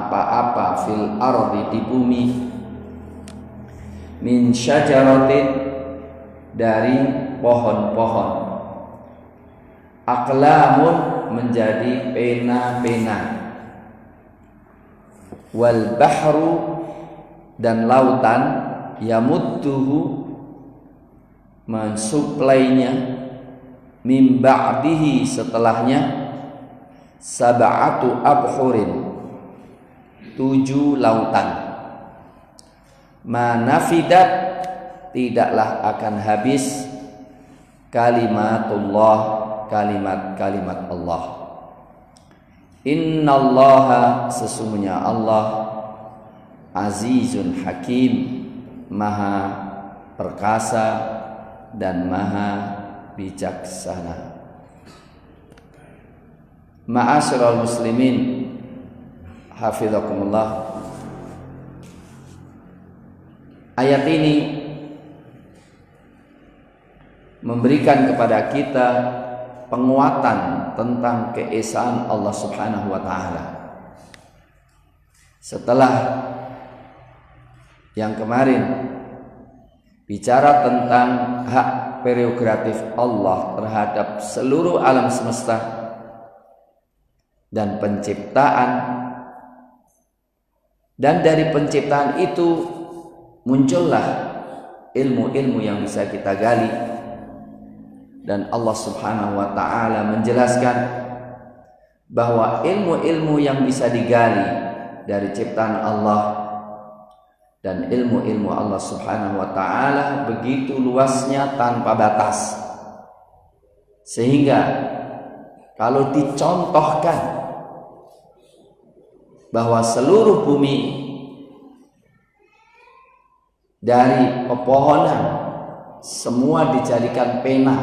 apa-apa fil ardi di bumi, min syajaratin dari pohon-pohon, aqlamun menjadi pena-pena, wal bahru dan lautan, yamudduhu mensuplainya, min ba'dihi setelahnya, sab'atu abhurin 7 lautan, manafidat tidaklah akan habis kalimatullah, kalimat-kalimat Allah. Innallaha sesungguhnya Allah azizun hakim, maha perkasa dan maha bijaksana. Ma'asyiral muslimin hafizakumullah, ayat ini memberikan kepada kita penguatan tentang keesaan Allah Subhanahu wa taala. Setelah yang kemarin bicara tentang hak prerogatif Allah terhadap seluruh alam semesta dan penciptaan, dan dari penciptaan itu muncullah ilmu-ilmu yang bisa kita gali, dan Allah Subhanahu wa taala menjelaskan bahwa ilmu-ilmu yang bisa digali dari ciptaan Allah dan ilmu-ilmu Allah Subhanahu wa taala begitu luasnya tanpa batas, sehingga kalau dicontohkan bahwa seluruh bumi dari pepohonan semua dijadikan pena,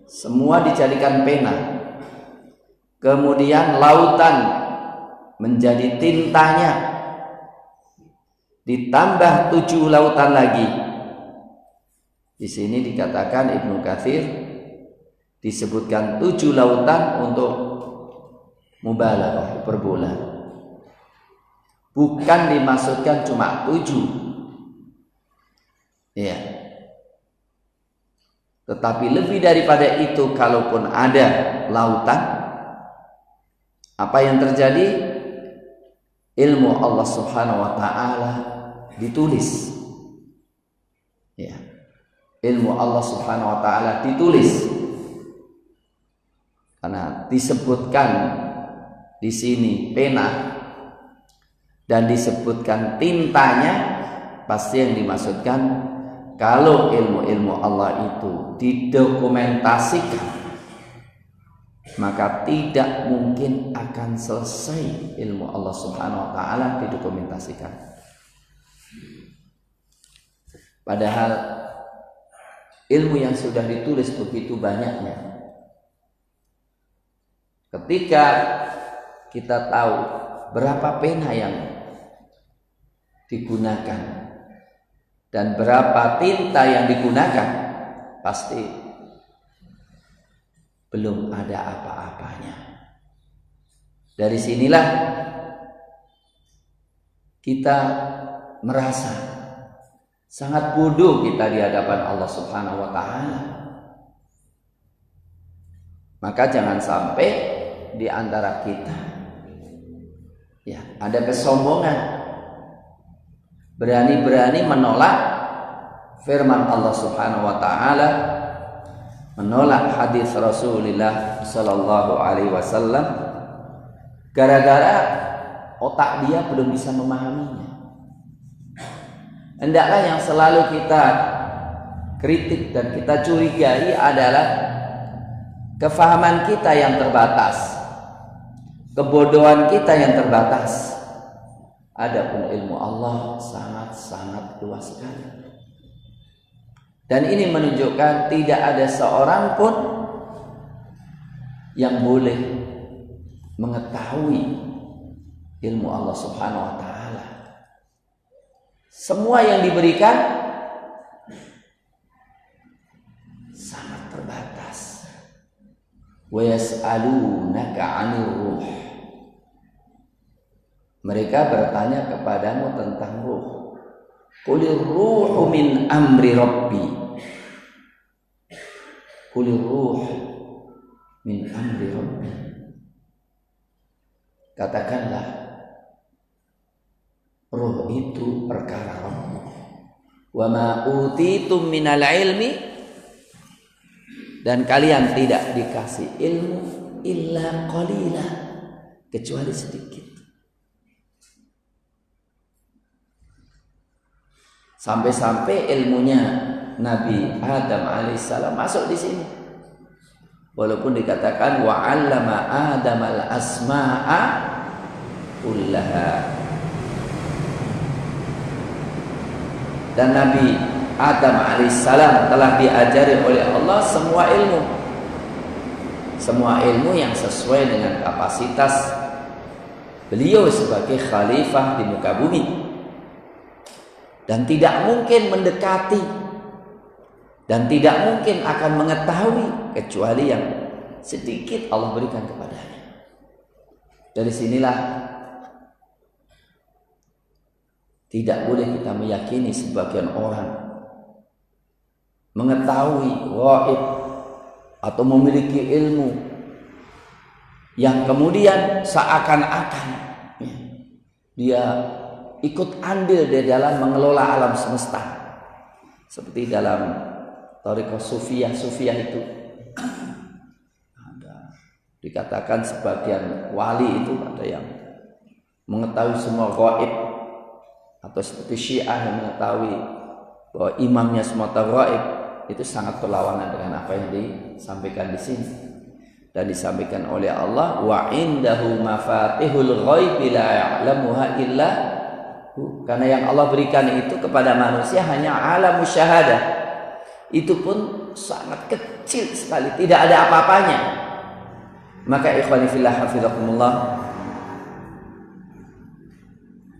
semua dijadikan pena, kemudian lautan menjadi tintanya, ditambah 7 lautan lagi. Di sini dikatakan Ibnu Katsir disebutkan 7 lautan untuk mubalaghah, hiperbola. Bukan dimaksudkan cuma 7. Ya. Tetapi lebih daripada itu, kalaupun ada lautan, apa yang terjadi? Ilmu Allah Subhanahu wa taala ditulis. Ya. Ilmu Allah Subhanahu wa taala ditulis. Karena disebutkan di sini pena dan disebutkan tintanya, pasti yang dimaksudkan kalau ilmu-ilmu Allah itu didokumentasikan, maka tidak mungkin akan selesai ilmu Allah Subhanahu wa taala didokumentasikan. Padahal ilmu yang sudah ditulis begitu banyaknya. Ketika kita tahu berapa pena yang digunakan dan berapa tinta yang digunakan, pasti belum ada apa-apanya. Dari sinilah kita merasa sangat bodoh kita di hadapan Allah Subhanahu wa taala. Maka jangan sampai di antara kita ya ada kesombongan, berani-berani menolak firman Allah Subhanahu wa taala, menolak hadis Rasulullah sallallahu alaihi wasallam gara-gara otak dia belum bisa memahaminya. Hendaklah yang selalu kita kritik dan kita curigai adalah kefahaman kita yang terbatas, kebodohan kita yang terbatas. Adapun ilmu Allah sangat-sangat luas sekali. Dan ini menunjukkan tidak ada seorang pun yang boleh mengetahui ilmu Allah Subhanahu wa taala. Semua yang diberikan sangat terbatas. Wa yas'alunaka 'anil ruh. Mereka bertanya kepadamu tentang ruh. Qulir ruhu min amri rabbi. Qulir ruh min amri rabbi. Katakanlah, ruh itu perkara Rabb. Wa ma utitum minal ilmi, dan kalian tidak dikasih ilmu illa qalila, kecuali sedikit. Sampai-sampai ilmunya Nabi Adam alaihissalam masuk di sini. Walaupun dikatakan wa 'allama Adam al-asma'a kullaha. Dan Nabi Adam alaihissalam telah diajari oleh Allah semua ilmu. Semua ilmu yang sesuai dengan kapasitas beliau sebagai khalifah di muka bumi. Dan tidak mungkin mendekati dan tidak mungkin akan mengetahui kecuali yang sedikit Allah berikan kepadanya. Dari sinilah tidak boleh kita meyakini sebagian orang mengetahui ghaib atau memiliki ilmu yang kemudian seakan-akan dia ikut andil di dalam mengelola alam semesta, seperti dalam thariqah sufiyah itu ada dikatakan sebagian wali itu ada yang mengetahui semua ghaib, atau seperti Syiah yang mengetahui bahwa imamnya semua tahu ghaib. Itu sangat berlawanan dengan apa yang disampaikan di sini. Dan disampaikan oleh Allah, wa indahu mafatihul ghaib la ya'lamuha illa hu. Karena yang Allah berikan itu kepada manusia hanya alam musyahadah. Itu pun sangat kecil sekali, tidak ada apa-apanya. Maka ikhwani fillah hafizakumullah,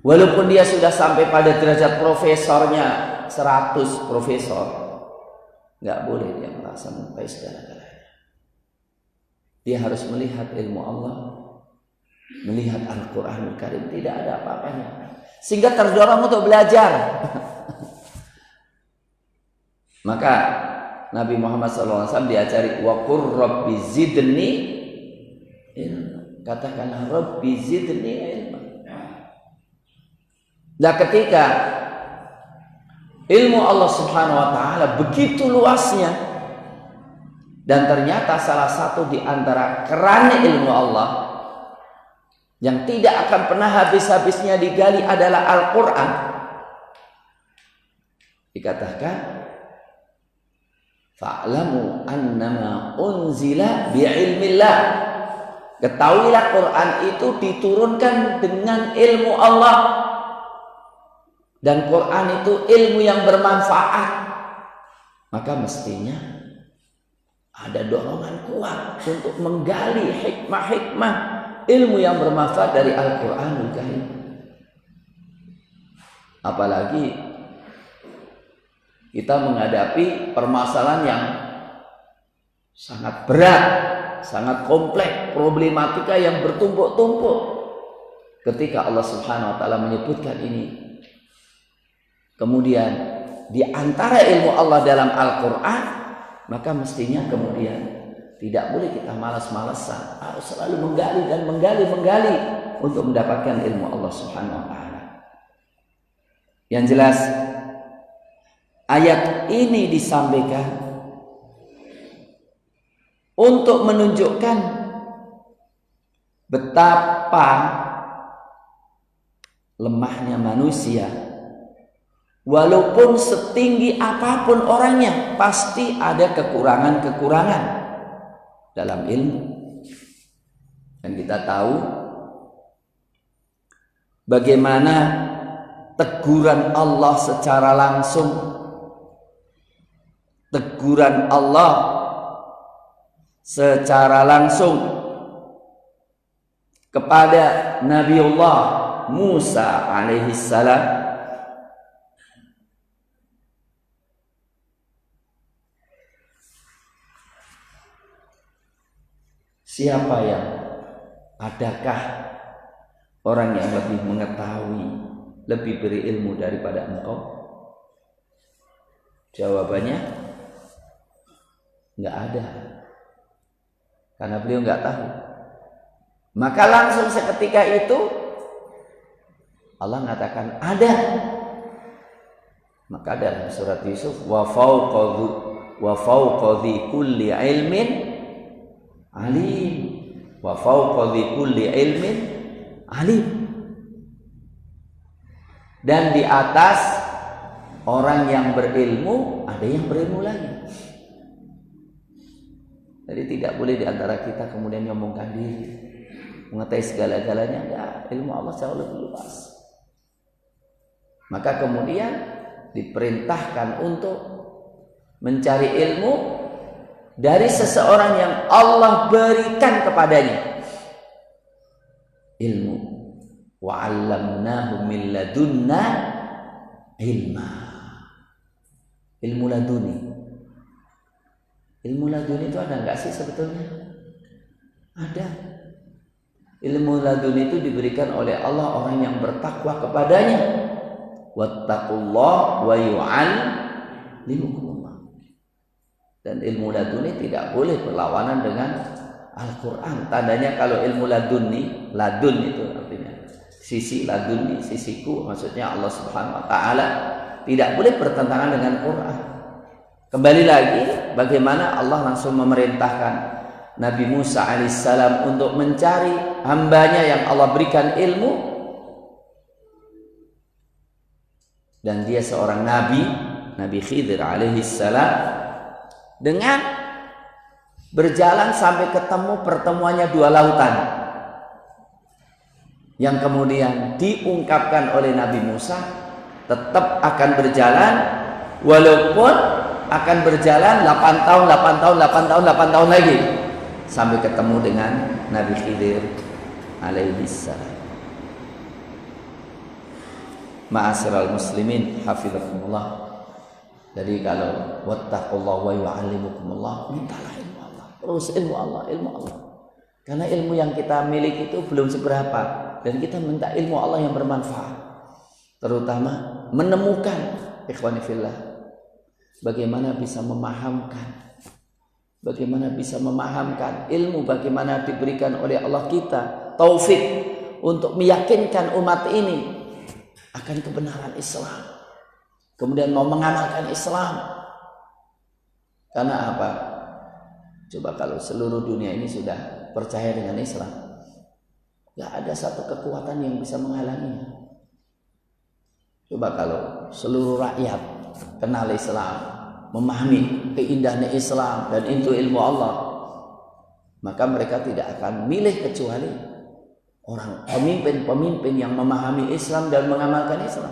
walaupun dia sudah sampai pada derajat profesornya 100 profesor, nggak boleh dia merasa mengetahui segala-galanya. Dia harus melihat ilmu Allah, melihat Al-Quranul Karim, tidak ada apa-apanya, sehingga terdorong untuk belajar. Maka Nabi Muhammad SAW diajari wa qur rabbi zidni ilma. Katakanlah Rabbi zidni ilma. Nah, ketika ilmu Allah Subhanahu wa taala begitu luasnya, dan ternyata salah satu di antara keran ilmu Allah yang tidak akan pernah habis-habisnya digali adalah Al-Qur'an. Dikatakan fa'lamu annama unzila bi'ilmillah. Ketahuilah Quran itu diturunkan dengan ilmu Allah. Dan Quran itu ilmu yang bermanfaat. Maka mestinya ada dorongan kuat untuk menggali hikmah-hikmah ilmu yang bermanfaat dari Al-Quranul Karim. Apalagi kita menghadapi permasalahan yang sangat berat, sangat kompleks, problematika yang bertumpuk-tumpuk. Ketika Allah Subhanahu wa taala menyebutkan ini, kemudian di antara ilmu Allah dalam Al-Quran, maka mestinya kemudian tidak boleh kita malas-malasan, harus selalu menggali dan menggali untuk mendapatkan ilmu Allah Subhanahu wa taala. Yang jelas ayat ini disampaikan untuk menunjukkan betapa lemahnya manusia. Walaupun setinggi apapun orangnya, pasti ada kekurangan-kekurangan dalam ilmu. Dan kita tahu bagaimana teguran Allah secara langsung, teguran Allah secara langsung kepada Nabiullah Musa alaihissalam. Siapa yang, adakah orang yang lebih mengetahui, lebih berilmu daripada engkau? Jawabannya nggak ada, karena beliau nggak tahu. Maka langsung seketika itu Allah mengatakan ada. Maka dalam surat Yusuf, wa fawqa dhi kulli ilmin alim, wa fawqa dhi kulli ilmin alim. Dan di atas orang yang berilmu ada yang berilmu lagi. Jadi tidak boleh di antara kita kemudian nyombongkan diri, mengetahui segala-galanya. Enggak, ilmu Allah jauh lebih luas. Maka kemudian diperintahkan untuk mencari ilmu dari seseorang yang Allah berikan kepadanya ilmu. Wa 'allamnahu min ladunna ilma. Ilmu laduni. Ilmu laduni itu ada enggak sih sebetulnya? Ada. Ilmu laduni itu diberikan oleh Allah orang yang bertakwa kepadanya. Wattaqullah wa yu'allimukumullah. Dan ilmu laduni tidak boleh berlawanan dengan Al-Quran. Tandanya kalau ilmu laduni, ladun itu artinya sisi laduni, sisiku, maksudnya Allah Subhanahu wa Ta'ala, tidak boleh bertentangan dengan Quran. Kembali lagi, bagaimana Allah langsung memerintahkan Nabi Musa alaihissalam untuk mencari hambanya yang Allah berikan ilmu, dan dia seorang nabi, Nabi Khidir alaihissalam, dengan berjalan sampai ketemu pertemuannya dua lautan, yang kemudian diungkapkan oleh Nabi Musa tetap akan berjalan, walaupun akan berjalan 8 tahun lagi sampai ketemu dengan Nabi Khidir alaihissalam. Ma'asyiral muslimin hafizakumullah. Jadi kalau wattaqullah wa yu'allimukumullah, mintalah ilmu Allah. Terus ilmu Allah. Karena ilmu yang kita miliki itu belum seberapa, dan kita minta ilmu Allah yang bermanfaat. Terutama menemukan ikhwani fillah, bagaimana bisa memahamkan ilmu, bagaimana diberikan oleh Allah kita taufik untuk meyakinkan umat ini akan kebenaran Islam, kemudian mau mengamalkan Islam. Karena apa? Coba kalau seluruh dunia ini sudah percaya dengan Islam, gak ada satu kekuatan yang bisa menghalanginya. Coba kalau seluruh rakyat kenal Islam, memahami keindahan Islam dan itu ilmu Allah, maka mereka tidak akan milih kecuali orang pemimpin yang memahami Islam dan mengamalkan Islam.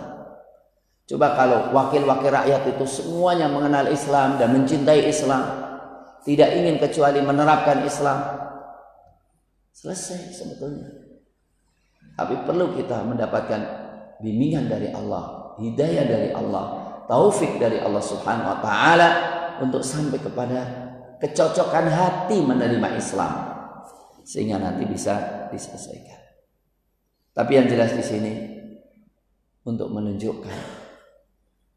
Coba kalau wakil-wakil rakyat itu semuanya mengenal Islam dan mencintai Islam, tidak ingin kecuali menerapkan Islam, selesai sebetulnya. Tapi perlu kita mendapatkan bimbingan dari Allah, hidayah dari Allah, taufik dari Allah Subhanahu wa Ta'ala untuk sampai kepada kecocokan hati menerima Islam, sehingga nanti bisa diselesaikan. Tapi yang jelas di sini untuk menunjukkan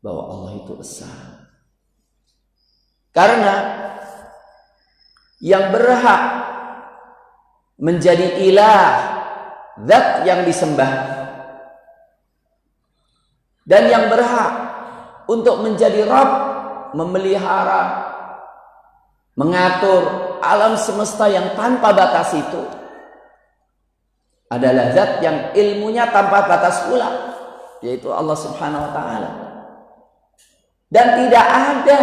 bahwa Allah itu besar. Karena yang berhak menjadi ilah, zat yang disembah, dan yang berhak untuk menjadi Rabb, memelihara, mengatur alam semesta yang tanpa batas itu adalah zat yang ilmunya tanpa batas pula, yaitu Allah Subhanahu wa Ta'ala. Dan tidak ada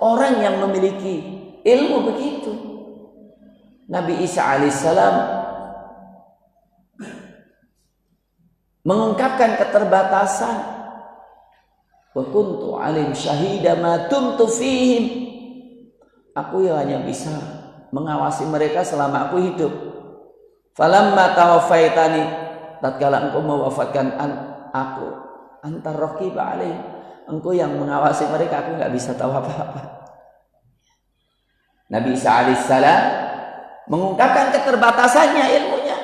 orang yang memiliki ilmu begitu. Nabi Isa alaihissalam mengungkapkan keterbatasan. Wa kuntu alim syahida ma dumtu fihim. Aku hanya bisa mengawasi mereka selama aku hidup. Falamma tawaffaitani, tatkala engkau mewafatkan aku, antar raqib alaihim, engkau yang mengawasi mereka, aku enggak bisa tahu apa-apa. Nabi Isa alaihissalam mengungkapkan keterbatasannya ilmunya.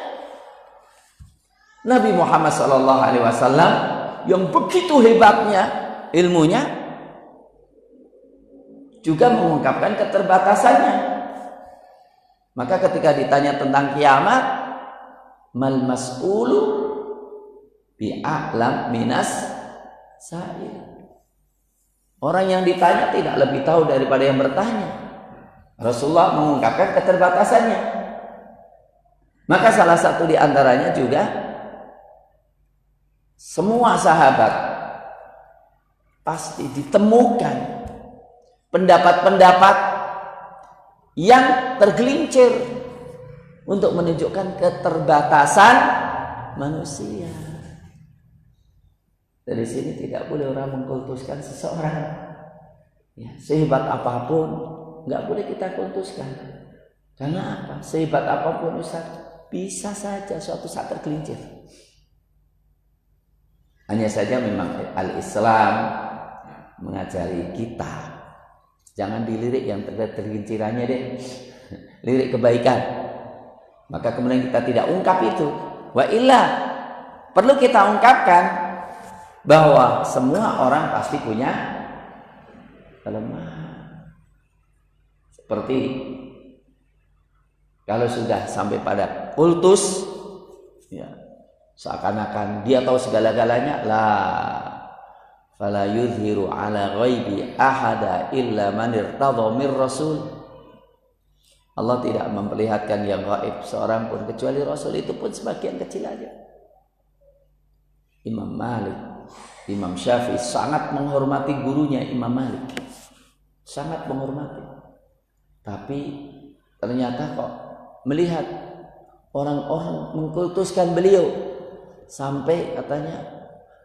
Nabi Muhammad SAW yang begitu hebatnya ilmunya juga mengungkapkan keterbatasannya. Maka ketika ditanya tentang kiamat, mal mas'ulu bi'a'lam minas sa'il. Orang yang ditanya tidak lebih tahu daripada yang bertanya. Rasulullah mengungkapkan keterbatasannya. Maka salah satu di antaranya juga semua sahabat pasti ditemukan pendapat-pendapat yang tergelincir untuk menunjukkan keterbatasan manusia. Dari sini tidak boleh orang mengkultuskan seseorang. Ya, sehebat apapun nggak boleh kita kultuskan. Karena apa? Sehebat apapun Ustaz, bisa saja suatu saat tergelincir. Hanya saja memang al-Islam mengajari kita jangan dilirik yang tergelincirannya deh. Lirik kebaikan. Maka kemudian kita tidak ungkap itu. Wa illa perlu kita ungkapkan bahwa semua orang pasti punya kelemahan. Seperti kalau sudah sampai pada kultus, ya, seakan-akan dia tahu segala-galanya, fala yuzhiru ala ghaibi ahada illa man irtadha mir rasul. Allah tidak memperlihatkan yang gaib seorang pun kecuali Rasul, itu pun sebagian kecil aja. Imam Malik, Imam Syafi'i sangat menghormati gurunya Imam Malik, sangat menghormati. Tapi ternyata kok melihat orang-orang mengkultuskan beliau sampai katanya,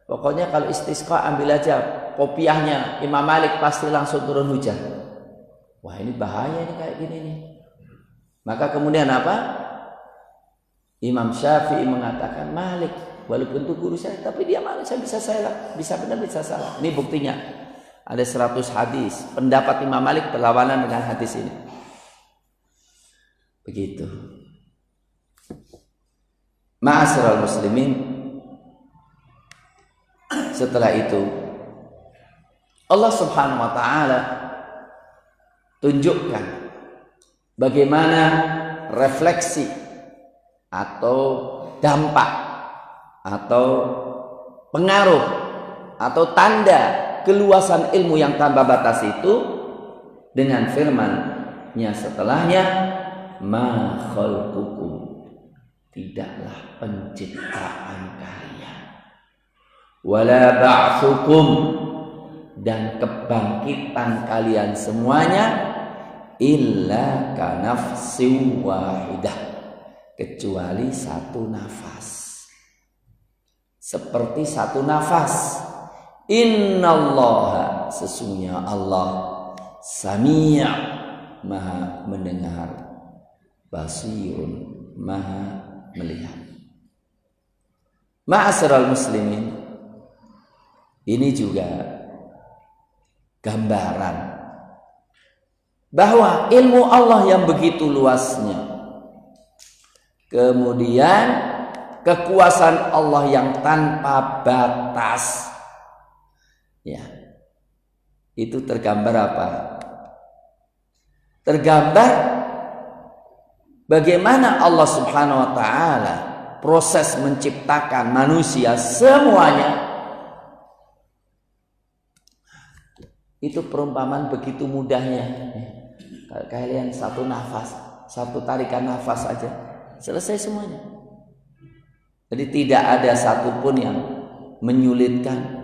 pokoknya kalau istisqa ambil aja kopiahnya Imam Malik pasti langsung turun hujan. Wah, ini bahaya nih kayak gini nih. Maka kemudian apa? Imam Syafi'i mengatakan, Malik walaupun itu guru saya, tapi dia manusia, bisa salah, bisa benar, bisa salah. Ini buktinya. Ada 100 hadis. Pendapat Imam Malik berlawanan dengan hadis ini. Begitu. Ma'asyiral muslimin, setelah itu Allah Subhanahu wa taala tunjukkan bagaimana refleksi atau dampak atau pengaruh atau tanda keluasan ilmu yang tanpa batas itu dengan firman-Nya setelahnya, ma khalqukum, tidaklah penciptaan kalian, wala ba'tsukum, dan kebangkitan kalian semuanya, illa kanafsin wahidah, kecuali satu nafas. Seperti satu nafas. Innallaha, sesungguhnya Allah, sami', maha mendengar, basirun, maha melihat. Ma'asyiral muslimin, ini juga gambaran bahwa ilmu Allah yang begitu luasnya, kemudian kekuasaan Allah yang tanpa batas, ya, itu tergambar apa? Tergambar bagaimana Allah Subhanahu wa taala proses menciptakan manusia semuanya. Itu perumpamaan begitu mudahnya. Kalau kalian satu nafas, satu tarikan nafas aja, selesai semuanya. Jadi tidak ada satupun yang menyulitkan.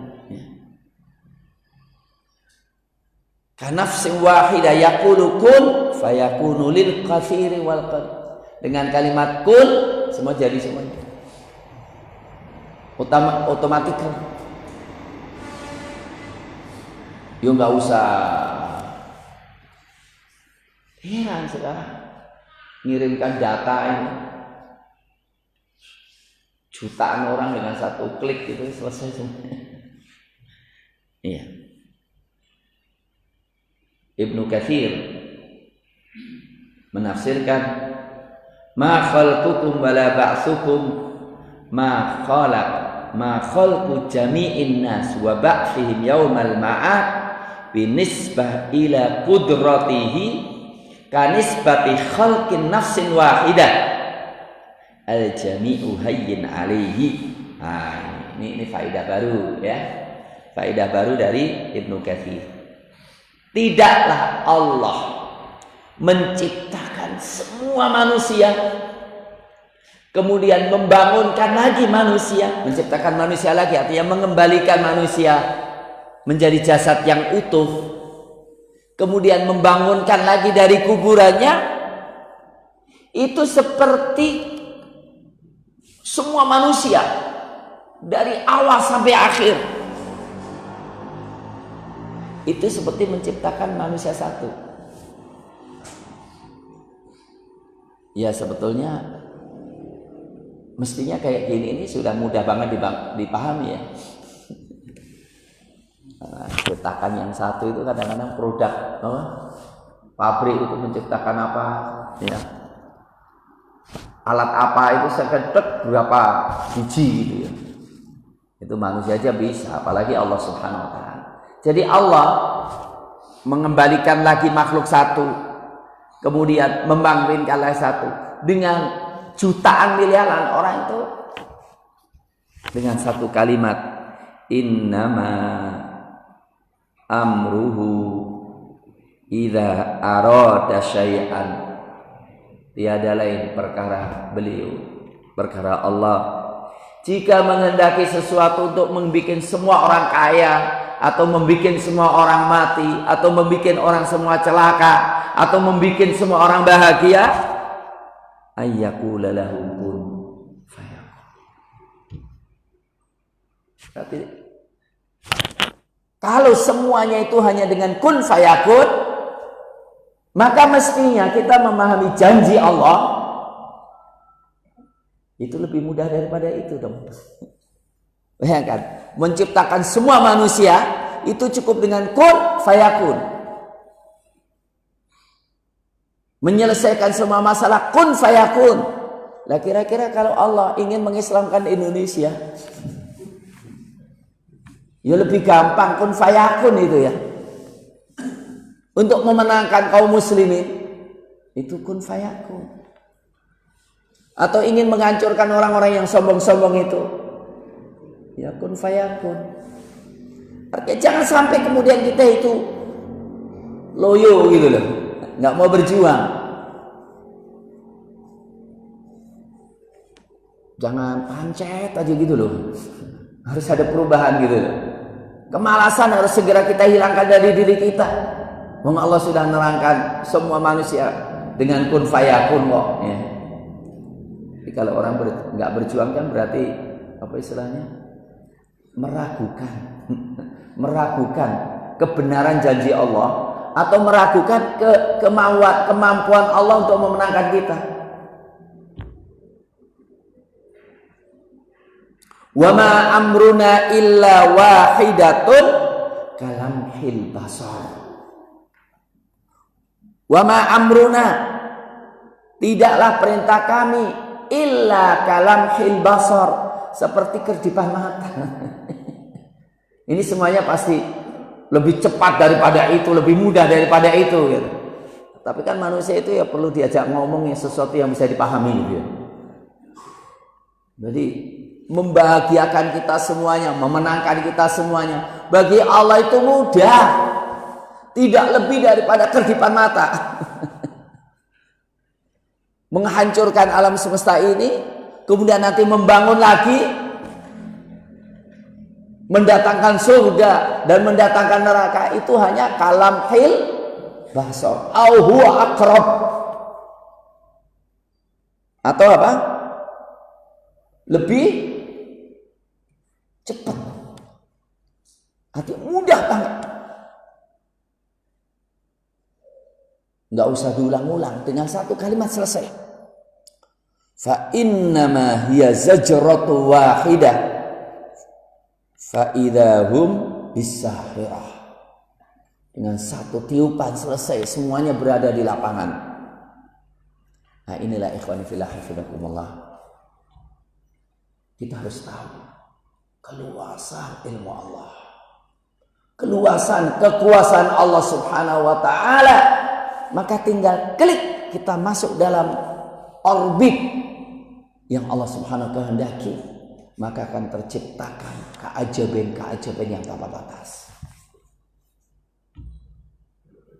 Kanafsin wahidah yaqulu kun fayakunu lil katsiri wal qalil. Dengan kalimat kun semua jadi semuanya. Otomatis. Yo nggak usah heran sekarang ngirimkan data ini jutaan orang dengan satu klik itu selesai semuanya. Iya. Ibnu Katsir menafsirkan ma khalqukum wala ba'tsukum ma khalqu jami'in nas wa ba'thihim yaumal ma'ad binisbah ila qudratihi kanisbati khalqin nafsin wahidah al jami'u hayyin alaihi. Nah, ini faedah baru ya. Faedah baru dari Ibnu Katsir. Tidaklah Allah menciptakan semua manusia kemudian membangunkan lagi manusia, menciptakan manusia lagi artinya mengembalikan manusia menjadi jasad yang utuh, kemudian membangunkan lagi dari kuburannya. Itu seperti semua manusia dari awal sampai akhir itu seperti menciptakan manusia satu. Ya sebetulnya mestinya kayak gini ini sudah mudah banget dipahami ya. Ciptakan yang satu itu kadang-kadang produk pabrik itu menciptakan apa ya, alat apa itu sekedek berapa biji gitu ya. Itu manusia aja bisa, apalagi Allah Subhanahu wa taala. Jadi Allah mengembalikan lagi makhluk satu, kemudian membangkitkan lagi satu dengan jutaan miliaran orang itu dengan satu kalimat innama amruhu idza arada syai'an. Tiada lain perkara beliau, perkara Allah, jika menghendaki sesuatu untuk membuat semua orang kaya atau membuat semua orang mati atau membuat orang semua celaka atau membuat semua orang bahagia, ayyaqula lahu kun fayakun. Berarti kalau semuanya itu hanya dengan kun fayakun, maka mestinya kita memahami janji Allah itu lebih mudah daripada itu dong. Bayangkan, menciptakan semua manusia itu cukup dengan kun fayakun. Menyelesaikan semua masalah kun fayakun. Lah kira-kira kalau Allah ingin mengislamkan Indonesia, ya lebih gampang kun fayakun itu ya. Untuk memenangkan kaum muslimin itu kun fayakun. Atau ingin menghancurkan orang-orang yang sombong-sombong itu, ya kun fayakun. Artinya jangan sampai kemudian kita itu loyo gitu loh, nggak mau berjuang. Jangan pancet aja gitu loh. Harus ada perubahan gitu loh. Kemalasan harus segera kita hilangkan dari diri kita. Allah sudah menerangkan semua manusia dengan kun fayakun kok. Ya. Jadi kalau orang nggak berjuang kan berarti apa istilahnya? Meragukan kebenaran janji Allah atau meragukan kemampuan Allah untuk memenangkan kita. Wa ma amruna illa wahidatun kalamhil basar. Wa ma amruna, tidaklah perintah kami illa kalamhil basar, seperti kerdipan mata. Ini semuanya pasti lebih cepat daripada itu, lebih mudah daripada itu gitu. Tapi kan manusia itu ya perlu diajak ngomong yang sesuatu yang bisa dipahami gitu ya. Jadi membahagiakan kita semuanya, memenangkan kita semuanya, bagi Allah itu mudah. Tidak lebih daripada kerdipan mata. Menghancurkan alam semesta ini, kemudian nanti membangun lagi, mendatangkan surga dan mendatangkan neraka, itu hanya kalamhil basar au huwa aqrab. Atau apa? Lebih cepat. Artinya mudah banget. Nggak usah diulang-ulang, dengan satu kalimat selesai. Fa innama hiya zajratu wahidah fa idahum bisahirah. Dengan satu tiupan selesai, semuanya berada di lapangan. Nah inilah ikhwani fillah hafizakumullah. kita harus tahu keluasan ilmu Allah, kekuasaan Allah Subhanahu wa taala. Maka tinggal klik kita masuk dalam orbit yang Allah Subhanahu wa taala kehendaki, maka akan terciptakan keajaiban yang tanpa batas.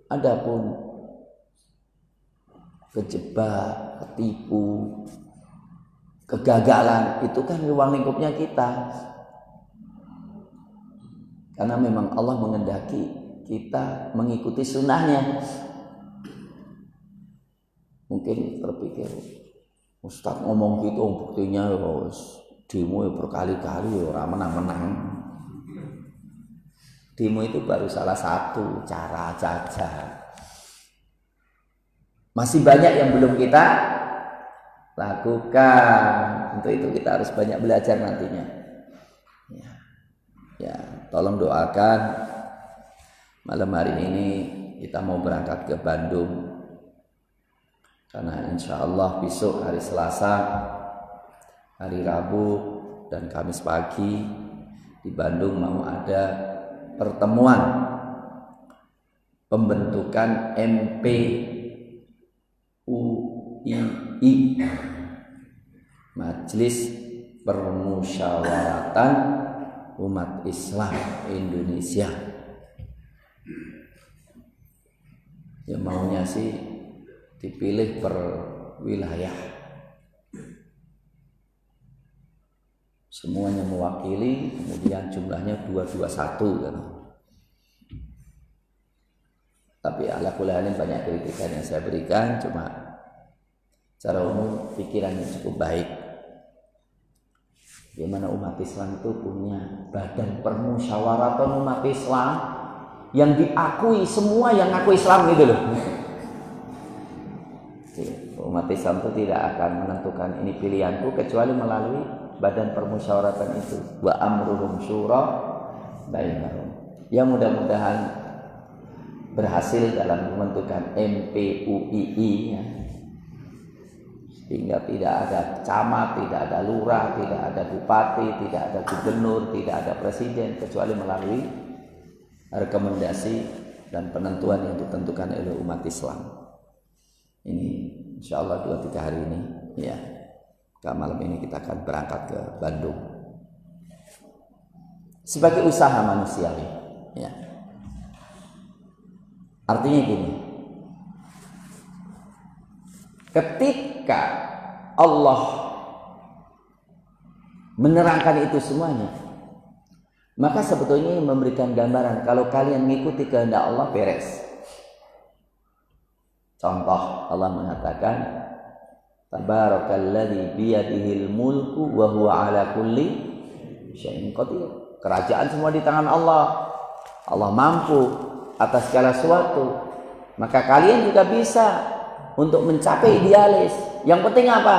Adapun kejebak, ketipu, kegagalan, itu kan ruang lingkupnya kita. Karena memang Allah menghendaki kita mengikuti sunnahnya. Mungkin terpikir, Ustaz ngomong gitu, buktinya demo berkali-kali orang menang-menang. Demo itu baru salah satu cara saja. Masih banyak yang belum kita lakukan. Untuk itu kita harus banyak belajar nantinya. Ya, tolong doakan malam hari ini kita mau berangkat ke Bandung. Karena insya Allah besok hari Selasa, hari Rabu dan Kamis pagi di Bandung mau ada pertemuan pembentukan MPUII, Majelis Permusyawaratan Umat Islam Indonesia. Ya maunya sih dipilih per wilayah, semuanya mewakili, kemudian jumlahnya 221 kan. Tapi ala kulli halin banyak kritikan yang saya berikan, cuma secara umum pikirannya cukup baik. Bagaimana umat Islam itu punya badan permusyawaratan umat Islam yang diakui semua yang ngaku Islam gitu loh. Umat Islam itu tidak akan menentukan ini pilihanku kecuali melalui badan permusyawaratan itu. Wa amruhum syura bainahum. Ya mudah-mudahan berhasil dalam pembentukan MPUII ya. Sehingga tidak ada camat, tidak ada lurah, tidak ada bupati, tidak ada gubernur, tidak ada presiden, kecuali melalui rekomendasi dan penentuan yang ditentukan oleh umat Islam. Ini insya Allah 2-3 hari ini ya, malam ini kita akan berangkat ke Bandung sebagai usaha manusiawi ya. Artinya gini, ketika Allah menerangkan itu semuanya, maka sebetulnya memberikan gambaran kalau kalian mengikuti kehendak Allah beres. Contoh, Allah mengatakan Tabarakalladzi biyadihil mulku wa huwa ala kulli syai'in qadir. Kerajaan semua di tangan Allah. Allah mampu atas segala sesuatu. Maka kalian juga bisa untuk mencapai idealis. Yang penting apa?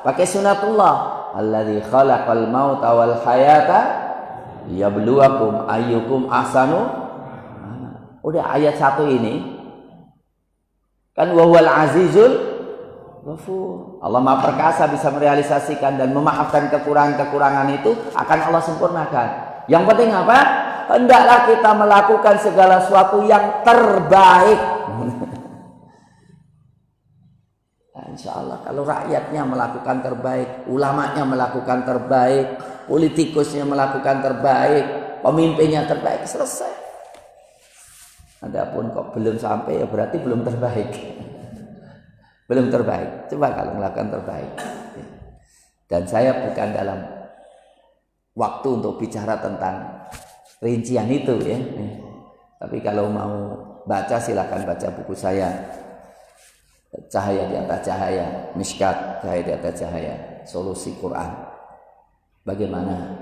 Pakai sunatullah. Alladzi khalaqal mauta wal hayata liyabluwakum ayyukum ahsanu. Udah ayat 1 ini kan wahwal azizul ghafur. Allah Maha Perkasa, bisa merealisasikan dan memaafkan kekurangan-kekurangan itu akan Allah sempurnakan. Yang penting apa? Hendaklah kita melakukan segala sesuatu yang terbaik. Nah, insya Allah kalau rakyatnya melakukan terbaik, ulamanya melakukan terbaik, politikusnya melakukan terbaik, pemimpinnya terbaik, selesai. Adapun kok belum sampai ya berarti belum terbaik. Belum terbaik. Coba kalau melakukan terbaik. Dan saya bukan dalam waktu untuk bicara tentang rincian itu ya. Tapi kalau mau baca silakan baca buku saya. Cahaya di atas cahaya, Mishkat, cahaya di atas cahaya, solusi Quran. Bagaimana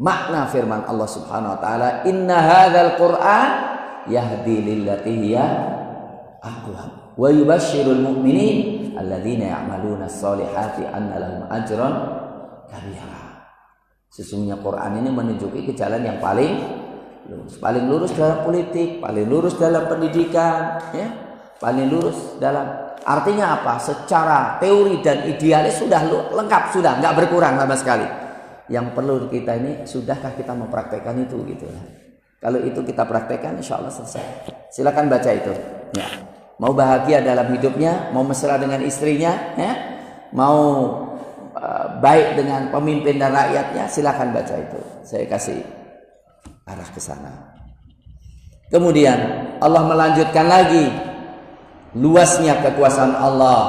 makna firman Allah Subhanahu wa taala, "Inna hadzal Qur'an yahdi lillati hiya aqwam wa yubashshirul mu'minin alladzina ya'maluna sholihati anna lahum ajran kabira." Sesungguhnya Quran ini menunjuki ke jalan yang paling lurus dalam politik, paling lurus dalam pendidikan, ya, paling lurus dalam, artinya apa? Secara teori dan idealis sudah lengkap, sudah nggak berkurang sama sekali. Yang perlu kita ini, sudahkah kita mempraktekkan itu gitu. Kalau itu kita praktekkan, insya Allah selesai. Silakan baca itu. Ya. Mau bahagia dalam hidupnya, mau mesra dengan istrinya, ya, mau baik dengan pemimpin dan rakyatnya, silakan baca itu. Saya kasih arah ke sana. Kemudian Allah melanjutkan lagi luasnya kekuasaan Allah,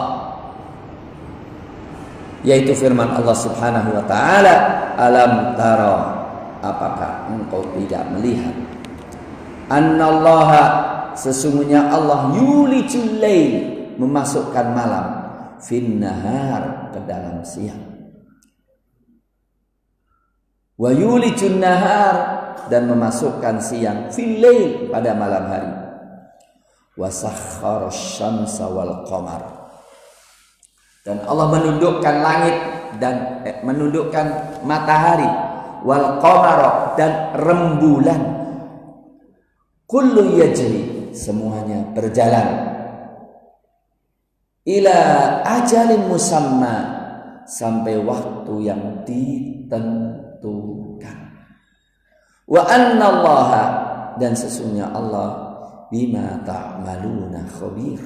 yaitu firman Allah Subhanahu wa taala, alam tara, apakah engkau tidak melihat, annallaha, sesungguhnya Allah yulijul lail, memasukkan malam, fin nahar, ke dalam siang, wa yulijun nahar, dan memasukkan siang, fil lail, pada malam hari, wa sakhkhara syamsa wal qamar, dan Allah menundukkan langit dan menundukkan matahari, wal qamara, dan rembulan, kullu yajri, semuanya berjalan, ila ajalin musamma, sampai waktu yang ditentukan, wa annallaha, dan sesungguhnya Allah bima ta'maluna khabir,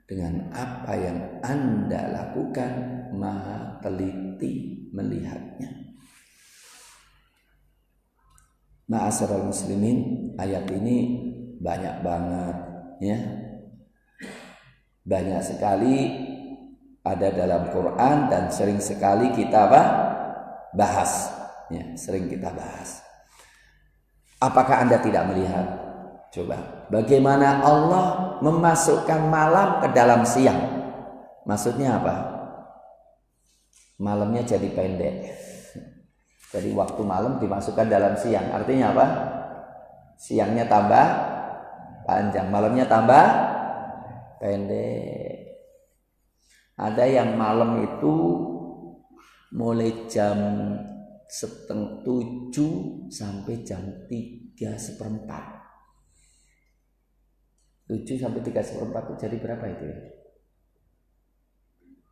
dengan apa yang Anda lakukan maha teliti melihatnya. Ma'asyiral muslimin, ayat ini banyak banget, ya. Banyak sekali ada dalam Quran dan sering sekali kita bahas, ya, sering kita bahas. Apakah Anda tidak melihat? Coba, bagaimana Allah memasukkan malam ke dalam siang? Maksudnya apa? Malamnya jadi pendek. Jadi waktu malam dimasukkan dalam siang. Artinya apa? Siangnya tambah panjang, malamnya tambah pendek. Ada yang malam itu mulai jam 6:30 sampai jam 3:15. 7 sampai 3:15 itu jadi berapa itu ya?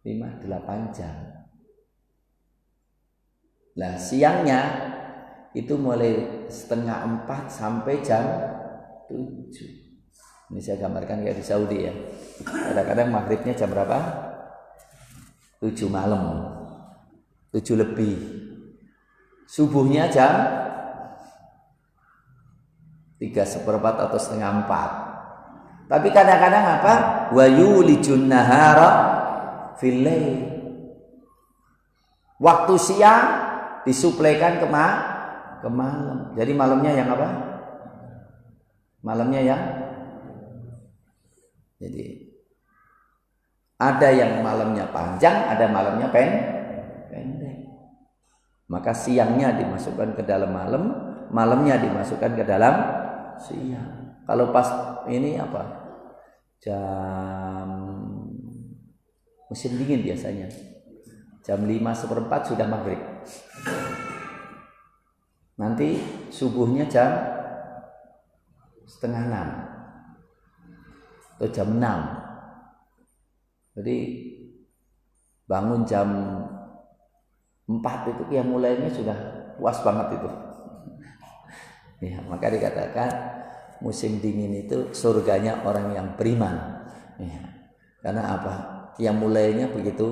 5-8 jam. Nah, siangnya itu mulai 3:30 sampai jam 7. Ini saya gambarkan kayak di Saudi ya. Kadang-kadang maghribnya jam berapa? 7 malam. 7 lebih. Subuhnya jam 3:15 atau 3:30. Tapi kadang-kadang apa? Wa yulijun nahara fil lail. Waktu siang disuplaikan ke malam. Jadi malamnya yang apa? Malamnya yang, jadi ada yang malamnya panjang, ada malamnya pendek. Maka siangnya dimasukkan ke dalam malam, malamnya dimasukkan ke dalam siang. Kalau pas ini apa? Jam musim dingin biasanya. Jam 5:15 sudah maghrib. Nanti subuhnya jam 5:30 atau jam 6. Jadi bangun jam 4 itu yang mulainya sudah puas banget itu. Ya, maka dikatakan musim dingin itu surganya orang yang beriman. Ya. Karena apa? Yang mulainya begitu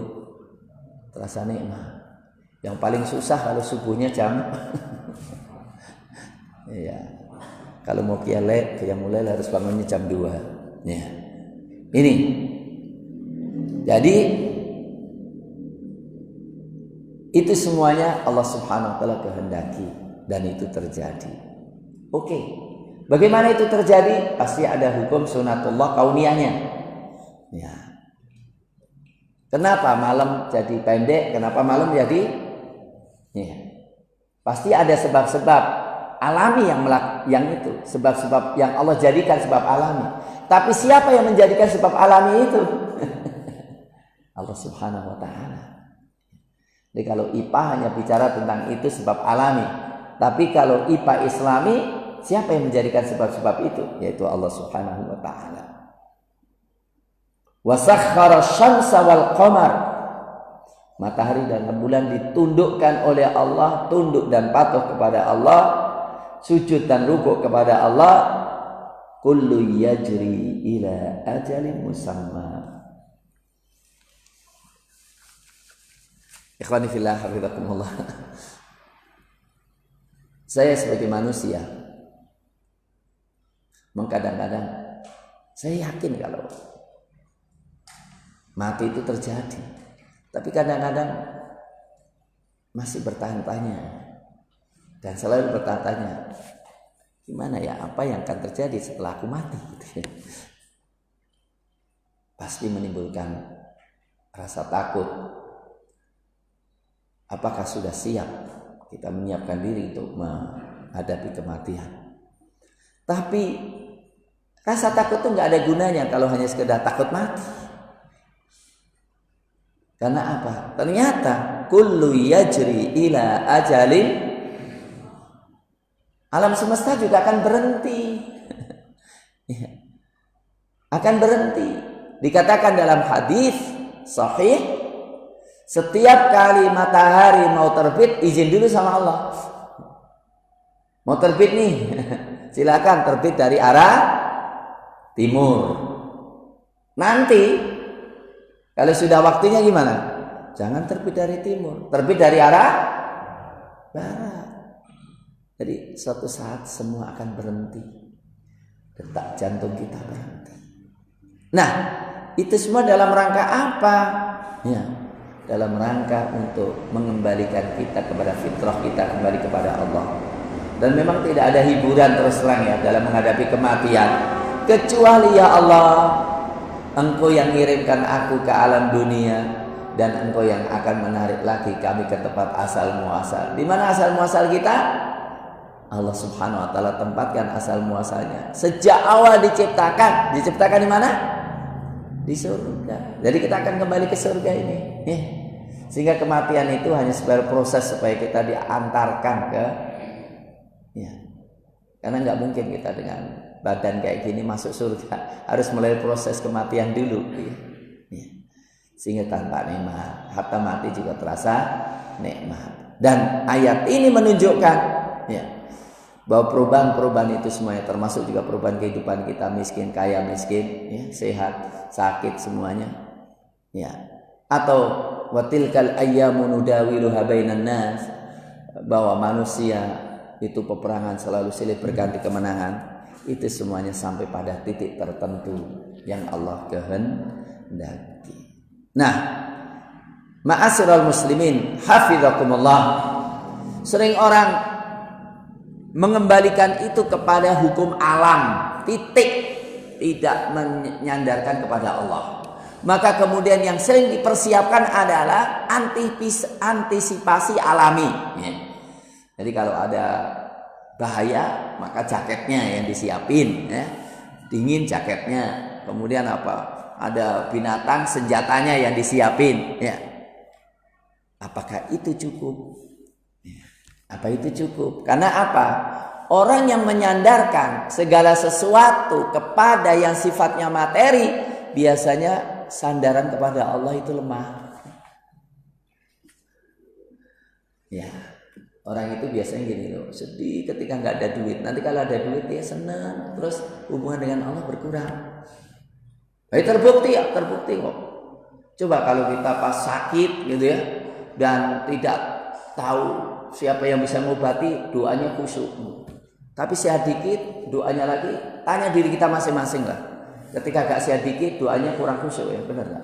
terasa nikmat. Yang paling susah kalau subuhnya jam ya. Kalau mau kialek, yang mulai harus bangunnya jam 2. Ya. Ini. Jadi itu semuanya Allah Subhanahu wa taala kehendaki dan itu terjadi. Oke. Bagaimana itu terjadi? Pasti ada hukum sunatullah kauniyahnya. Ya. Kenapa malam jadi pendek? Kenapa malam jadi? Ya. Pasti ada sebab-sebab alami yang itu, sebab-sebab yang Allah jadikan sebab alami. Tapi siapa yang menjadikan sebab alami itu? Allah Subhanahu wa taala. Jadi kalau IPA hanya bicara tentang itu sebab alami. Tapi kalau IPA Islami, siapa yang menjadikan sebab-sebab itu? Yaitu Allah Subhanahu wa taala. Wa sakhkhara asy-syamsa wal qamar. Matahari dan rembulan ditundukkan oleh Allah, tunduk dan patuh kepada Allah, sujud dan rukuk kepada Allah. Kullu yajri ila ajalin musamma. Ikhwani fillah, hafizakumullah. Saya sebagai manusia, kadang-kadang saya yakin kalau mati itu terjadi, tapi kadang-kadang masih bertanya-tanya dan selalu bertanya-tanya, gimana ya, apa yang akan terjadi setelah aku mati gitu ya. Pasti menimbulkan rasa takut. Apakah sudah siap kita menyiapkan diri untuk menghadapi kematian? Tapi rasa takut itu nggak ada gunanya kalau hanya sekedar takut mati. Karena apa? Ternyata kullu yajri ila ajalin, alam semesta juga akan berhenti. Akan berhenti. Dikatakan dalam hadis sahih, setiap kali matahari mau terbit, izin dulu sama Allah. Mau terbit nih, silakan terbit dari arah timur. Nanti kalau sudah waktunya gimana? Jangan terbit dari timur, terbit dari arah barat. Jadi suatu saat semua akan berhenti. Detak jantung kita berhenti. Nah, itu semua dalam rangka apa? Ya, dalam rangka untuk mengembalikan kita kepada fitrah kita, kembali kepada Allah. Dan memang tidak ada hiburan terus terang ya dalam menghadapi kematian, kecuali ya Allah, Engkau yang ngirimkan aku ke alam dunia, dan Engkau yang akan menarik lagi kami ke tempat asal muasal. Di mana asal muasal kita? Allah Subhanahu wa taala tempatkan asal muasalnya. Sejak awal diciptakan di mana? Di surga. Jadi kita akan kembali ke surga ini. Sehingga kematian itu hanya sebagai proses supaya kita diantarkan ke, ya. Karena nggak mungkin kita dengan badan kayak gini masuk surga, harus mulai proses kematian dulu. Ya. Sehingga tanpa nikmat, harta mati juga terasa nikmat. Dan ayat ini menunjukkan, ya, bahwa perubahan-perubahan itu semuanya, termasuk juga perubahan kehidupan kita, miskin, kaya, miskin, ya, sehat, sakit, semuanya, ya. Atau watilkal ayyamu nudawiluha bainan nas, bahwa manusia itu peperangan selalu silih berganti kemenangan. Itu semuanya sampai pada titik tertentu yang Allah kehendaki. Nah, ma'asyiral muslimin hafizakumullah, sering orang mengembalikan itu kepada hukum alam, titik, tidak menyandarkan kepada Allah. Maka kemudian yang sering dipersiapkan adalah antisipasi alami. Ya. Jadi kalau ada bahaya, maka jaketnya yang disiapin, ya. Dingin jaketnya. Kemudian apa? Ada binatang, senjatanya yang disiapin, ya. Apakah itu cukup? Ya. Apa itu cukup? Karena apa? Orang yang menyandarkan segala sesuatu kepada yang sifatnya materi, biasanya sandaran kepada Allah itu lemah. Ya, orang itu biasanya gini loh, sedih ketika nggak ada duit. Nanti kalau ada duit dia senang, terus hubungan dengan Allah berkurang. Terbukti kok. Coba kalau kita pas sakit gitu ya, dan tidak tahu siapa yang bisa mengobati, doanya khusyuk. Tapi sehat dikit, doanya lagi, tanya diri kita masing-masing lah. Ketika gak sehat dikit, doanya kurang khusyuk, ya benar gak?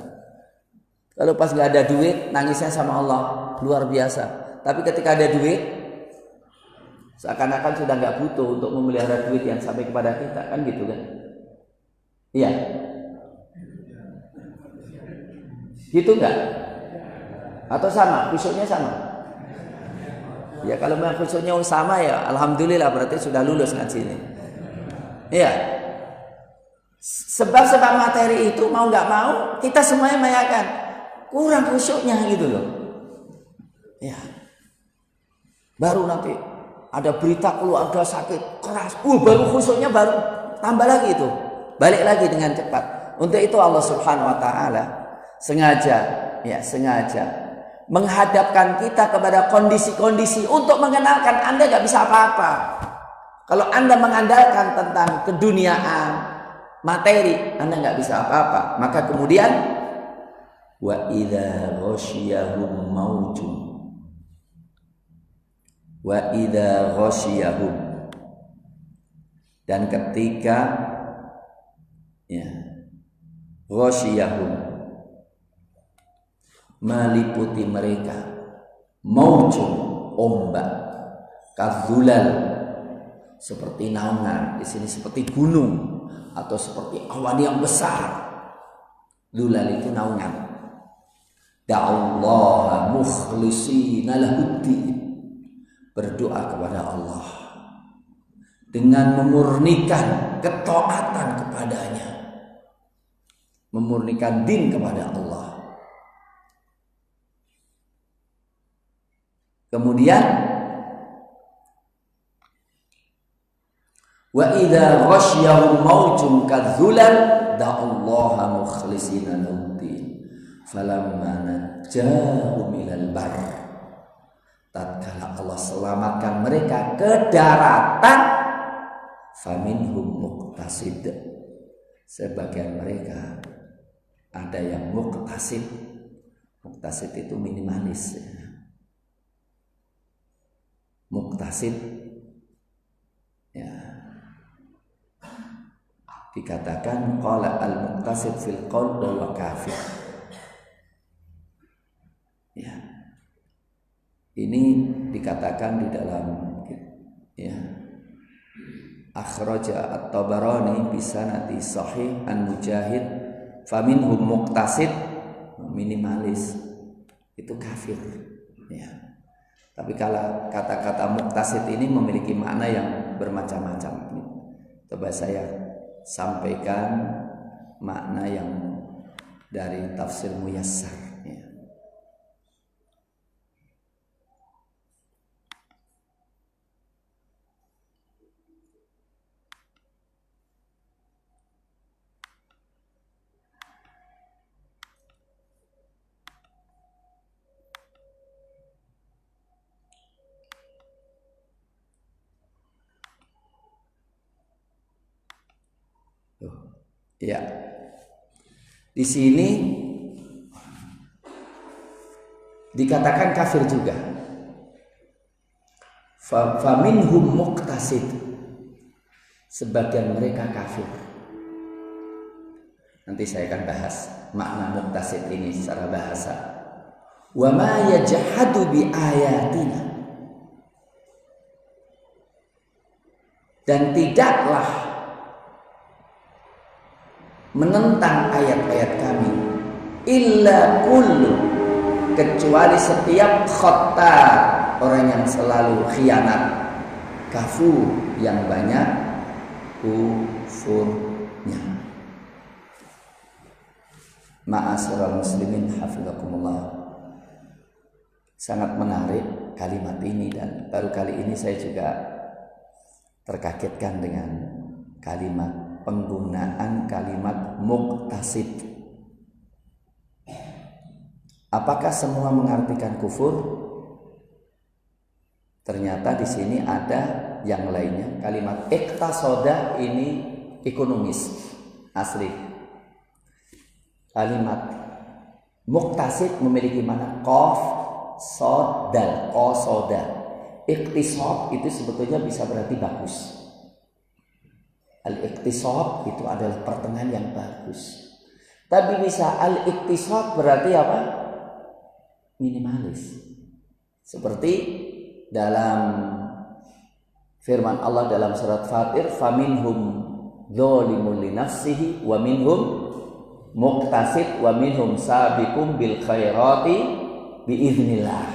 Kalau pas gak ada duit, nangisnya sama Allah luar biasa. Tapi ketika ada duit, seakan-akan sudah gak butuh untuk memelihara duit yang sampai kepada kita, kan gitu kan? Iya. Gitu gak? Atau sama? Khusyuknya sama? Ya kalau memang khusyuknya sama ya alhamdulillah, berarti sudah lulus ngaji ini. Iya. Sebab-sebab materi itu mau nggak mau kita semuanya meyakinkan kurang khusyuknya gitu loh. Ya. Baru nanti ada berita keluarga sakit keras, baru khusyuknya baru tambah lagi itu, balik lagi dengan cepat. Untuk itu Allah Subhanahu Wa Taala sengaja menghadapkan kita kepada kondisi-kondisi untuk mengenalkan Anda nggak bisa apa-apa. Kalau Anda mengandalkan tentang keduniaan, materi, Anda nggak bisa apa-apa. Maka kemudian wa idza ghasyiyahum maujun, wa idza ghasyiyahum, dan ketika ghasyiyahum meliputi mereka, maujun ombak, kadzulal seperti naungan, di sini seperti gunung atau seperti awan yang besar. Dzulal itu naungan. Da'allaha mukhlishina lahuddin, berdoa kepada Allah dengan memurnikan ketaatan kepadanya, memurnikan din kepada Allah. Kemudian wa idza ghasyiyahum maujun kadzulal da'allaha mukhlishina lahuddin falamma najjahum ilal bar, tatkala Allah selamatkan mereka ke daratan, faminhum muqtasid, sebagian mereka ada yang muqtasid. Muqtasid itu minimalis. Muqtasid dikatakan qala al-muqtasid fil qaul wa kafir. Ini dikatakan di dalam akhraja at-Tabarani bisa nanti sahih an Mujahid, faminhum muqtasid, minimalis itu kafir. Tapi kalau kata-kata muqtasid ini memiliki makna yang bermacam-macam. Coba saya sampaikan makna yang dari tafsir Muyassar. Ya, di sini dikatakan kafir juga. Faminhum muqtasid, sebagian mereka kafir. Nanti saya akan bahas makna muqtasid ini secara bahasa. Wa ma yajhadu bi ayatina, dan tidaklah menentang ayat-ayat kami illa kullu, kecuali setiap khattar, orang yang selalu khianat, kafur, yang banyak kufurnya. Ma'asyiral muslimin hafizakumullah. Sangat menarik kalimat ini, dan baru kali ini saya juga terkagetkan dengan kalimat, penggunaan kalimat muqtasid. Apakah semua mengartikan kufur? Ternyata di sini ada yang lainnya. Kalimat iqtasoda ini ekonomis asli. Kalimat muqtasid memiliki makna qaf, sod, dal, qasoda. Iqtisad itu sebetulnya bisa berarti bagus. Al-iqtisad itu adalah pertengahan yang bagus. Tapi bisa al-iqtisad berarti apa? Minimalis. Seperti dalam firman Allah dalam surat Fatir, faminhum dzalimun li nafsihi wa minhum muqtasid wa minhum sabiqum bil khairati biiznillah.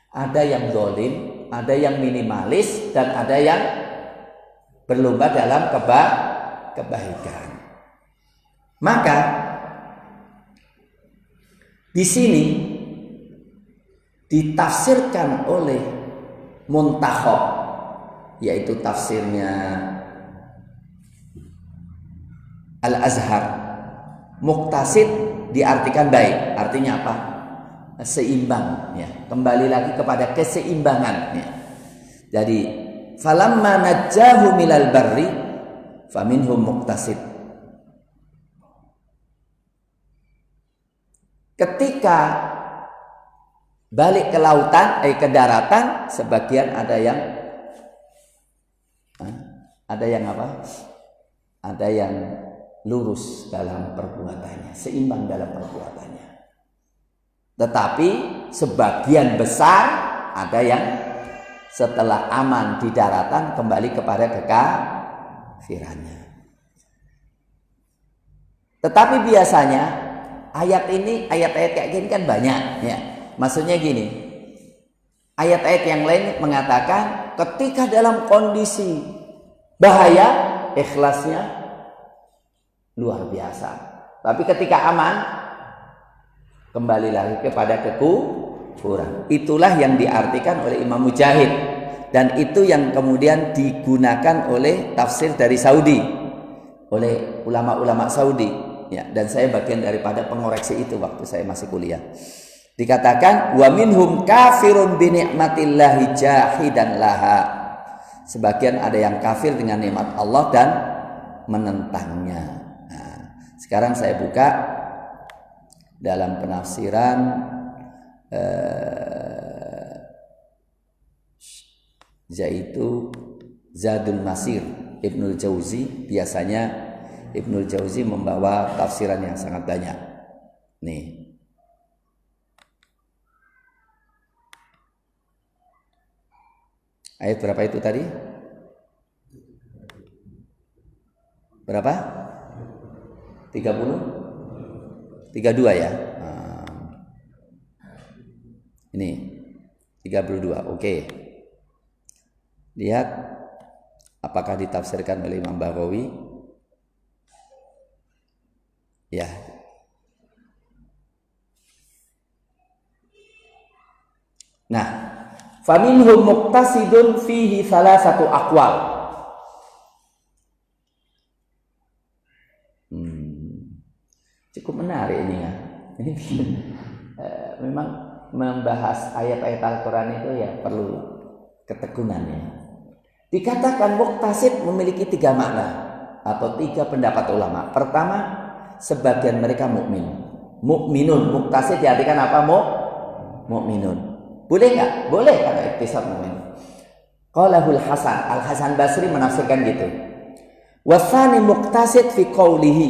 Ada yang zalim, ada yang minimalis, dan ada yang berlomba dalam kebaikan. Maka di sini ditafsirkan oleh Muntakhab, yaitu tafsirnya Al-Azhar. Muqtasid diartikan baik. Artinya apa? seimbang ya. Kembali lagi kepada keseimbangan ya. Jadi falamma najjahu milal barri faminhum muqtasid. Ketika balik ke lautan, ke daratan, sebagian ada yang apa? Ada yang lurus dalam perbuatannya, seimbang dalam perbuatannya. Tetapi sebagian besar ada yang setelah aman di daratan kembali kepada kekafirannya. Tetapi biasanya ayat-ayat kayak gini kan banyak ya. Maksudnya gini, ayat-ayat yang lain mengatakan ketika dalam kondisi bahaya, ikhlasnya luar biasa. Tapi ketika aman, kembali lagi kepada kekufuran. Itulah yang diartikan oleh Imam Mujahid. Dan itu yang kemudian digunakan oleh tafsir dari Saudi, oleh ulama-ulama Saudi. Ya, dan saya bagian daripada pengoreksi itu waktu saya masih kuliah. Dikatakan wa minhum kafirun bi ni'matillahi jahidan laha. Sebagian ada yang kafir dengan nikmat Allah dan menentangnya. Nah, sekarang saya buka dalam penafsiran yaitu Zadul Masir Ibnul Jauzi. Biasanya Ibnul Jauzi membawa tafsiran yang sangat banyak. Nih. Ayat berapa itu tadi? Berapa? 30? 32 ya? Ini 32. Oke. Lihat apakah ditafsirkan oleh Imam Baghawi? Ya. Nah, faminhum muqtasidun fihi salasatu aqwal. Cukup menarik ini ya. Ini memang membahas ayat-ayat Al-Quran itu ya perlu ketekunan ya. Dikatakan muqtasid memiliki 3 makna atau 3 pendapat ulama. Pertama, sebagian mereka mukmin. Mukminun, muqtasid diartikan apa? Mukminun. Boleh nggak? Boleh karena iktisad mukmin. Qalahul Hasan, Al-Hasan Basri menafsirkan gitu. Wasani muqtasid fi qawlihi,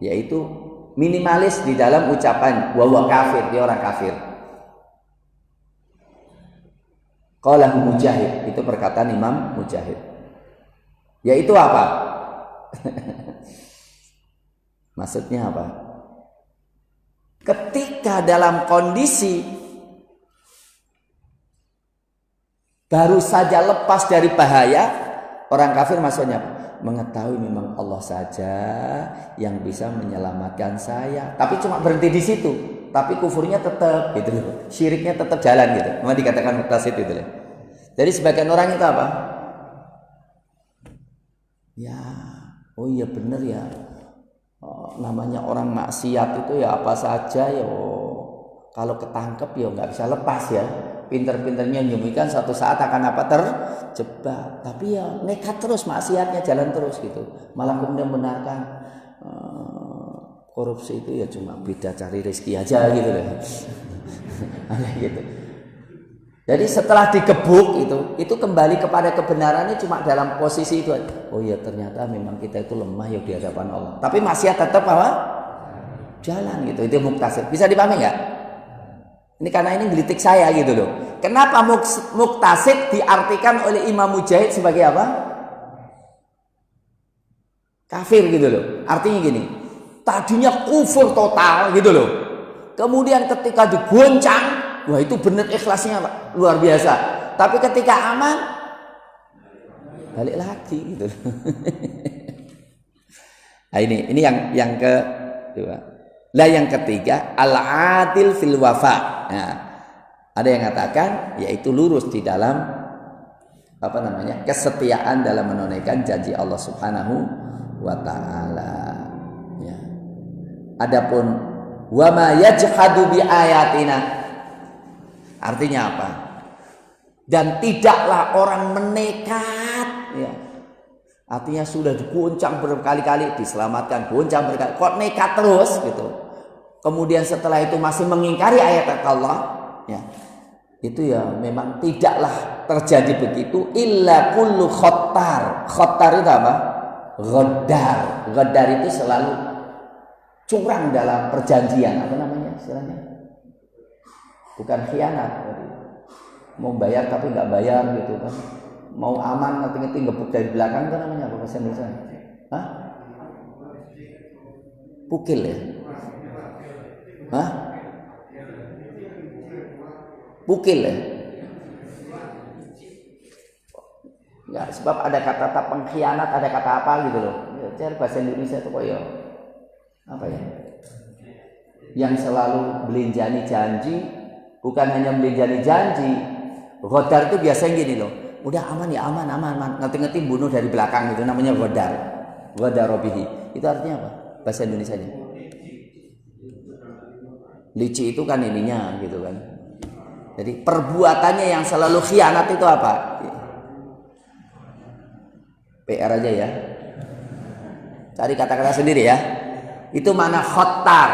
yaitu minimalis di dalam ucapan wa kafir, dia orang kafir. Qalahu Mujahid, itu perkataan Imam Mujahid. Yaitu apa? Maksudnya apa? Ketika dalam kondisi baru saja lepas dari bahaya, orang kafir maksudnya mengetahui memang Allah saja yang bisa menyelamatkan saya. Tapi cuma berhenti di situ. Tapi kufurnya tetap gitu loh. Syiriknya tetap jalan gitu. Memang dikatakan muqtasid itu loh. Jadi sebagian orang itu apa? Ya, oh iya benar ya. Oh, namanya orang maksiat itu ya apa saja ya. Kalau ketangkep ya nggak bisa lepas ya. Pinter-pinternya menyembunyikan suatu saat akan apa terjebak. Tapi ya nekat terus, maksiatnya jalan terus gitu. Malah kemudian benarkan korupsi itu ya cuma beda cari rezeki aja gitu loh. Aneh gitu. Jadi setelah digebuk itu kembali kepada kebenarannya cuma dalam posisi itu. Oh ya ternyata memang kita itu lemah ya di hadapan Allah. Tapi maksiat tetap apa? Jalan gitu. Itu muqtasid. Bisa dipahami nggak? Ini karena ini gelitik saya gitu loh. Kenapa muqtasid diartikan oleh Imam Mujahid sebagai apa? Kafir gitu loh. Artinya gini. Tadinya kufur total gitu loh. Kemudian ketika digoncang, wah itu benar ikhlasnya luar biasa. Tapi ketika aman, balik lagi gitu loh. Nah ini yang kedua. Lah yang ketiga, al-adil fil wafa. Nah, ada yang mengatakan yaitu lurus di dalam kesetiaan dalam menunaikan janji Allah Subhanahu wa taala. Ya. Adapun wa ma yajhadu bi ayatina, Artinya apa? Dan tidaklah orang menekat, ya. Artinya sudah digoncang berkali-kali, diselamatkan, goncang berkali, kok nekat terus gitu. Kemudian setelah itu masih mengingkari ayat Allah, ya. Itu ya memang tidaklah terjadi begitu illa kullu khottar. Khottar itu apa? Ghadar. Ghadar itu selalu curang dalam perjanjian. Apa namanya istilahnya? Bukan khianat. Mau bayar tapi nggak bayar gitu kan. Mau aman nanti gebuk dari belakang, itu namanya apa bahasa Indonesia? Hah? Pukil ya? Hah? Pukil ya? Enggak, sebab ada kata-kata pengkhianat, ada kata apa gitu loh. Cari bahasa Indonesia itu kok ya apa ya? Yang selalu belinjani janji, bukan hanya belinjani janji. Ghodar itu biasanya gini loh. Udah aman ya, aman. Ngerti-ngerti bunuh dari belakang, itu namanya ghodar. Ghadarobihi. Itu artinya apa? Bahasa Indonesianya. Lici itu kan ininya gitu kan. Jadi perbuatannya yang selalu khianat itu apa? PR aja ya. Cari kata-kata sendiri ya. Itu mana khottar.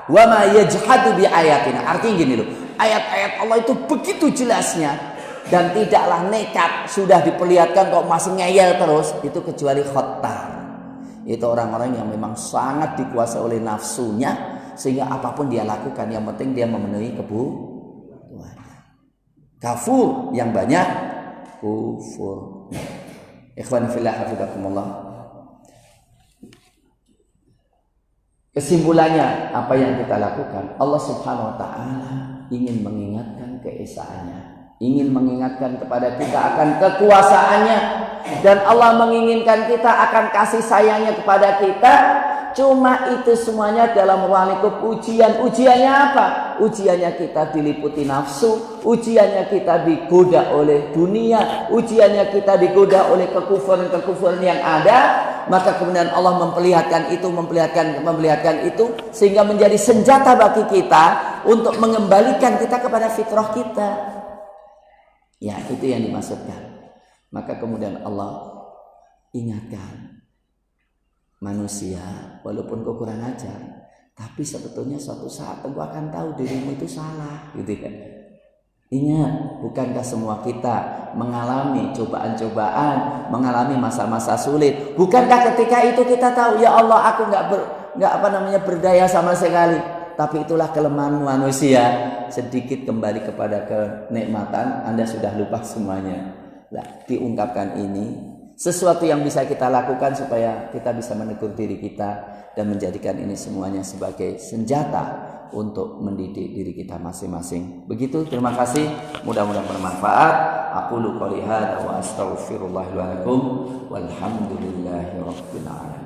Wa ma yajhadu bi ayatina. Artinya gini loh. Ayat-ayat Allah itu begitu jelasnya. Dan tidaklah nekat, sudah diperlihatkan kok masih ngeyel terus, itu kecuali khottar. Itu orang-orang yang memang sangat dikuasai oleh nafsunya, sehingga apapun dia lakukan, yang penting dia memenuhi kebutuhan. Kafur yang banyak kufur. Ikhwan fillah hafizakumullah. Kesimpulannya apa yang kita lakukan? Allah Subhanahu wa taala ingin mengingatkan keesaannya. Ingin mengingatkan kepada kita akan kekuasaannya, dan Allah menginginkan kita akan kasih sayangnya kepada kita. Cuma itu semuanya dalam ruang lingkup ujian. Ujiannya apa? Ujiannya kita diliputi nafsu, ujiannya kita digoda oleh dunia, ujiannya kita digoda oleh kekufuran yang ada. Maka kemudian Allah memperlihatkan itu sehingga menjadi senjata bagi kita untuk mengembalikan kita kepada fitrah kita. Ya, itu yang dimaksudkan. Maka kemudian Allah ingatkan manusia, walaupun kau kurang ajar, tapi sebetulnya suatu saat engkau akan tahu dirimu itu salah, gitu kan. Ingat, bukankah semua kita mengalami cobaan-cobaan, mengalami masa-masa sulit? Bukankah ketika itu kita tahu, ya Allah, aku nggak berdaya sama sekali. Tapi itulah kelemahan manusia. Sedikit kembali kepada kenikmatan, Anda sudah lupa semuanya. Nah, diungkapkan ini sesuatu yang bisa kita lakukan supaya kita bisa menegur diri kita dan menjadikan ini semuanya sebagai senjata untuk mendidik diri kita masing-masing. Begitu, terima kasih. Mudah-mudahan bermanfaat. Aqulu qouli hadza wa astaghfirullah li wa lakum walhamdulillahi rabbil alamin.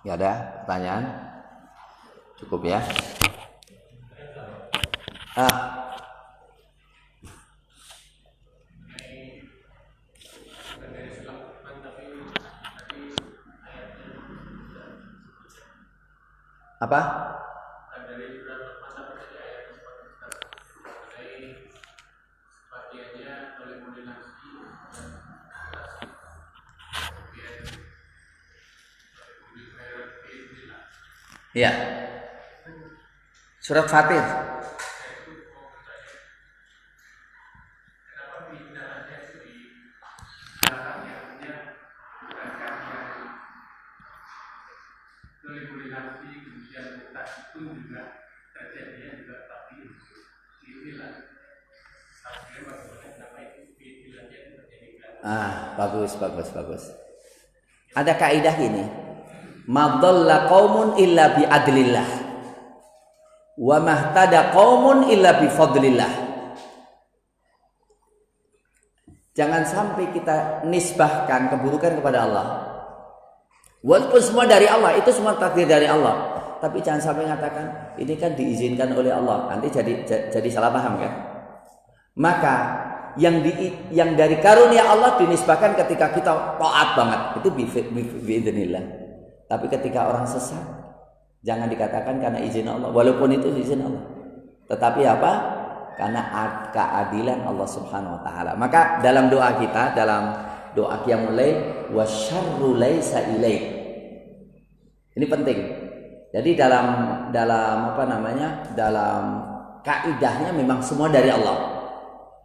Ya ada pertanyaan? Cukup ya? Apa? Ya. Surat Fatir. Bagus. Ada kaidah gini. Madalla qaumun illa bi adlillah wa mahtada qaumun illa bi fadlillah. Jangan sampai kita nisbahkan keburukan kepada Allah. Walaupun semua dari Allah, itu semua takdir dari Allah. Tapi jangan sampai mengatakan ini kan diizinkan oleh Allah. Nanti jadi salah paham kan? Maka yang dari karunia Allah dinisbahkan ketika kita taat banget. Itu biidznillah. Tapi ketika orang sesat, jangan dikatakan karena izin Allah. Walaupun itu izin Allah. Tetapi apa? Karena keadilan Allah Subhanahu wa taala. Maka dalam doa kita, dalam doa qiyamul lail, wasyarru laisa ilaik. Ini penting. Jadi dalam dalam kaidahnya memang semua dari Allah.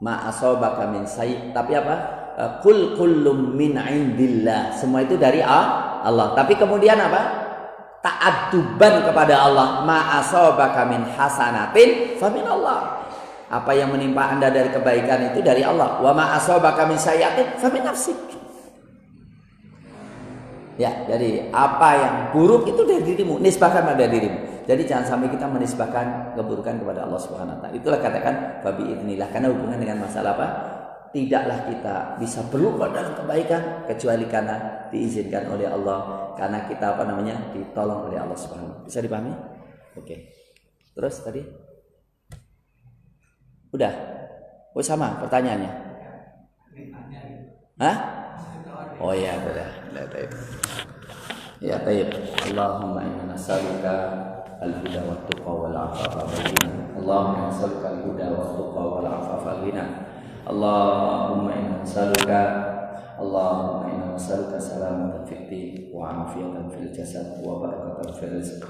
Ma asabaka min sayyi, tapi apa? Kullum min indillah. Semua itu dari Allah. Tapi kemudian apa? Ta'adduban kepada Allah. Ma asabaka min hasanatin fa min Allah. Apa yang menimpa Anda dari kebaikan itu dari Allah. Wa ma asabaka min sayyi'atin fa min nafsik. Ya, jadi apa yang buruk itu dari dirimu, nisbahkan pada dirimu. Jadi jangan sampai kita menisbahkan keburukan kepada Allah Subhanahu wa taala. Itulah katakan fa biidznillah, karena hubungan dengan masalah apa? Tidaklah kita bisa berlomba dalam kebaikan kecuali karena diizinkan oleh Allah, karena kita ditolong oleh Allah Subhanahu. Bisa dipahami? Oke. Terus tadi? Udah? Oh sama pertanyaannya? Hah? Oh iya, udah. Ya, tayyib. Allahumma inna nas'aluka al-huda wa tuqa wal 'afafa wal ghina. Allahumma nas'aluka al-huda wa tuqa wal 'afafa wal ghina. Allahumma inna nas'aluka salamatan fid din wa 'afiyatan fil jasad wa barakatan fil rizq.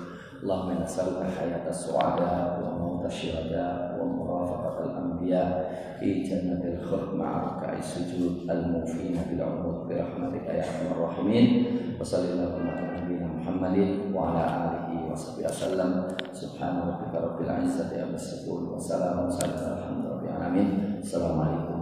Allahumma inna nas'aluka hayata su'ada wa mauta syuhada wa murafaqatal anbiya fi jannatil khuld ma'a raka'i sujud al-mufina bil 'umud bi rahmatika ya arhamar rahimin. Wa sallallahu ala nabiyyina Muhammadin wa ala alihi wa sahbihi wasallam. Subhana rabbika rabbil izzati amma yasifun wa salamun alal mursalin. Alhamdulillahi rabbil alamin. Assalamualaikum.